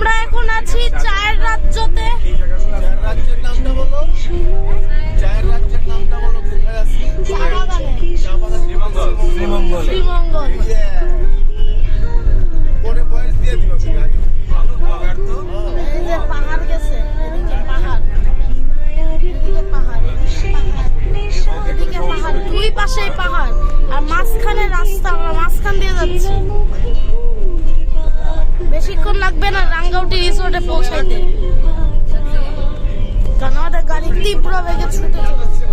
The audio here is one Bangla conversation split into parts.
আমরা এখন আছি চায়ের রাজ্যতে। চায়ের রাজ্যের নামটা বলো। চায়ের রাজ্যের নামটা বলো। কোথায় আছি? চা বাগানে। চা বাগান শ্রীমঙ্গল। শ্রীমঙ্গল। পরে বয়স দিয়ে দিব তুমি আগে। এই যে পাহাড় গেছে, এদিকে পাহাড়, এদিকে পাহাড়, এদিকে পাহাড়, দুই পাশেই পাহাড় আর মাঝখানে রাস্তা। আমরা মাঝখান দিয়ে যাচ্ছি। বেশিক্ষণ লাগবে না রাঙ্গাউটি রিসোর্টে পৌঁছাইতে, কারণ আমাদের গাড়ি তীব্র বেগে ছুটে চলেছে।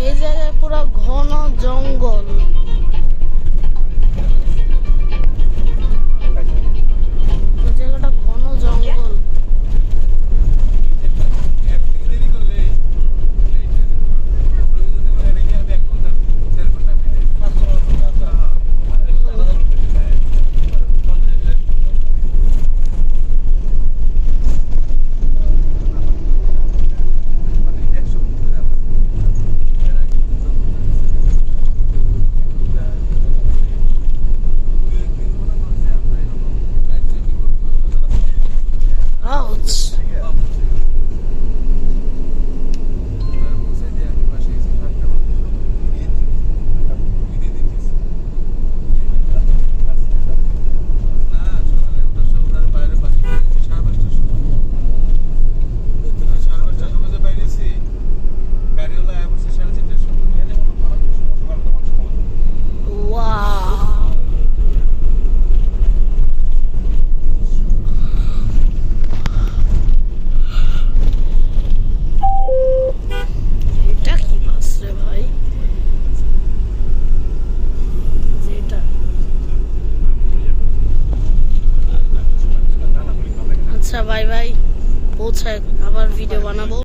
এই জায়গায় পুরো ঘন জঙ্গল। জায়গাটা ঘন জঙ্গল। আচ্ছা বাই বাই, পৌঁছায় আবার ভিডিও বানাবো।